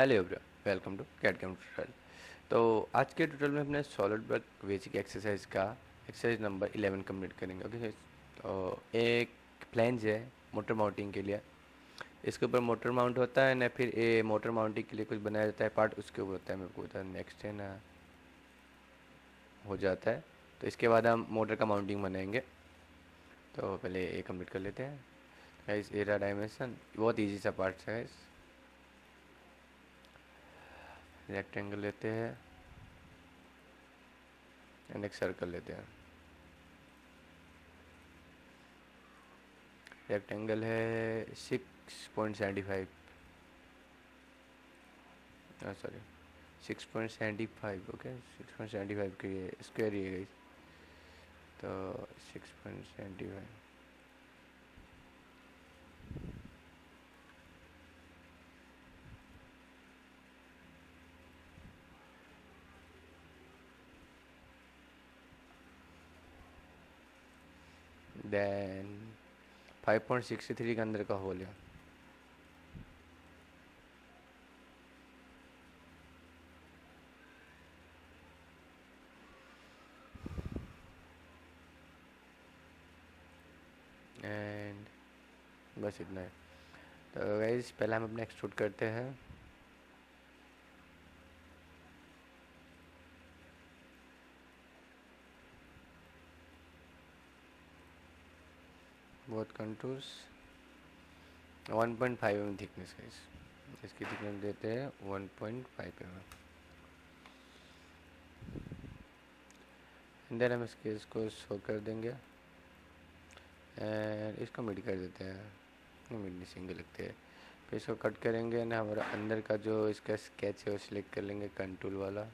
Hello everyone, welcome to CAD CAM tutorial. तो आज के ट्यूटोरियल में अपने सॉलिडवर्क बेसिक एक्सरसाइज का एक्सरसाइज नंबर 11 कंप्लीट करेंगे। ओके, तो एक फ्लैंज है मोटर माउंटिंग के लिए। इसके ऊपर मोटर माउंट होता है ना, फिर ये मोटर माउंटिंग के लिए कुछ बनाया जाता है पार्ट, उसके ऊपर होता है। मेरे को उधर नेक्स्ट है ना हो जाता है। तो इसके बाद हम मोटर का माउंटिंग बनाएंगे। तो पहले ये कंप्लीट कर लेते हैं गाइस। एरा डायमेंशन बहुत ईजी सा पार्ट है गाइस। रेक्टेंगल लेते हैं एंड एक सर्कल लेते हैं। रेक्टेंगल है 6.75, सॉरी 6.75। ओके, 6.75 के स्क्वायर ही है गाइस। तो 6.75 देन 5.63 के अंदर का होल है। एंड बस इतना है। तो गाइस पहले हम अपना एक्सट्रूड करते हैं। बहुत कंटूर्स 1.5 mm थिकनेस गाइस। इसकी थिकनेस देते हैं 1.5 mm। देन हम इसके इसको शो कर देंगे एंड इसको मिड कर देते हैं। मिड नहीं, सिंगल लगते हैं। फिर इसको कट करेंगे ना, हमारा अंदर का जो इसका स्केच है वो सिलेक्ट कर लेंगे कंटूर वाला।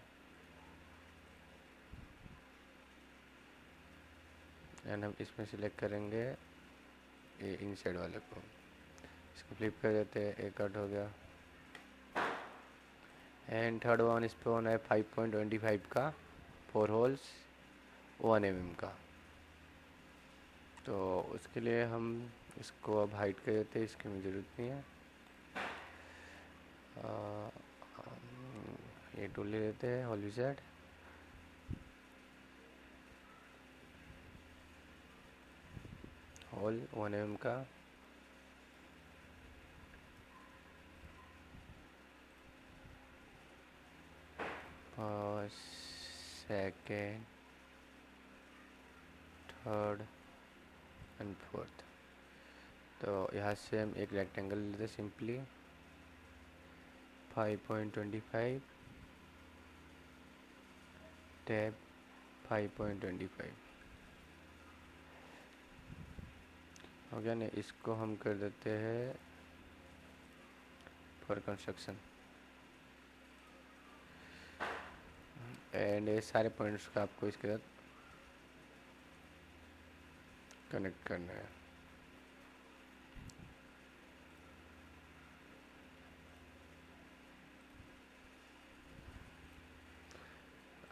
एंड हम इसमें सिलेक्ट करेंगे ये इनसाइड वाले को। इसको फ्लिप कर देते हैं, एक कट हो गया। एंड थर्ड वन इस पर होना है 5.25 का 4 होल्स 1 mm का। तो उसके लिए हम इसको अब हाइट कर देते हैं, इसकी मुझे ज़रूरत नहीं है। ये टूल ले लेते हैं HoleWizard। होल 1 mm का। Second, third and fourth. तो यहाँ से हम एक रेक्टेंगल लेते हैं सिंपली 5.25 टैब 5.25 हो गया ना। इसको हम कर देते हैं फॉर कंस्ट्रक्शन। एंड ये सारे पॉइंट्स का आपको इसके साथ कनेक्ट करना है।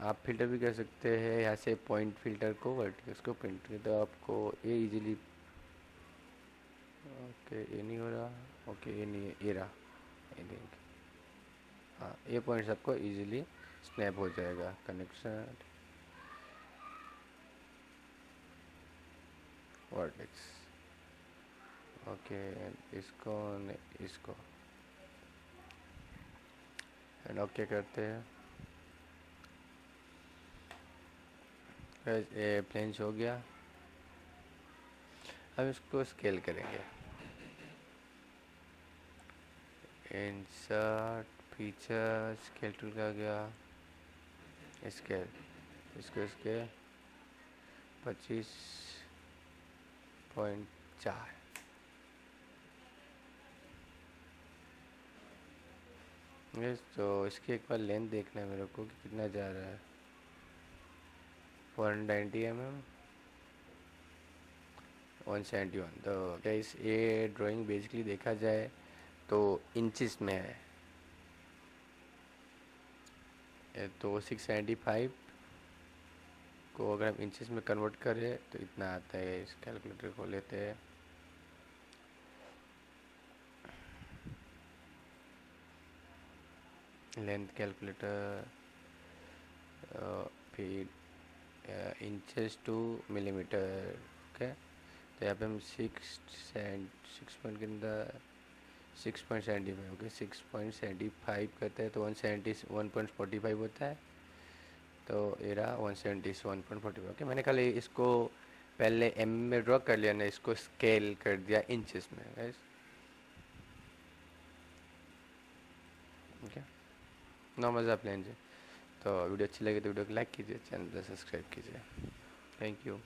आप फिल्टर भी कर सकते हैं यहाँ से, पॉइंट फिल्टर को वर्टिकल उसको पेंट कर तो आपको ये इजीली। ओके, ये नहीं हो रहा। ओके, ये नहीं है, ये रहा आई थिंक। हाँ, ये पॉइंट्स आपको इजीली स्नैप हो जाएगा। Connection vertex. ओके, इसको इसको एंड ओके करते हैं। ये प्लेन्स हो गया। अब इसको स्केल करेंगे। इंसर्ट फीचर स्केल टूल का गया स्केल। इसके 25.4। यस, तो इसकी एक बार लेंथ देखना है मेरे को कि कितना जा रहा है। 190 mm 171। तो गाइस ये ड्राइंग बेसिकली देखा जाए तो इंचेस में है। तो 675 को अगर हम इंचेस में कन्वर्ट करें तो इतना आता है। इस कैलकुलेटर को लेते हैं। लेंथ कैलकुलेटर, फिर इंचेस टू मिलीमीटर। ओके, तो यहाँ पे हम 6.75, ओके 6.75 करते हैं तो 1.45 होता है, तो ये रहा 1.45। ओके, मैंने खाली इसको पहले एम में ड्रॉ कर लिया ना, इसको स्केल कर दिया इंचेस में गाइस। ओके, नौ मज़ा प्लान जी। तो वीडियो अच्छी लगी तो वीडियो को लाइक कीजिए, चैनल को सब्सक्राइब कीजिए। Thank you.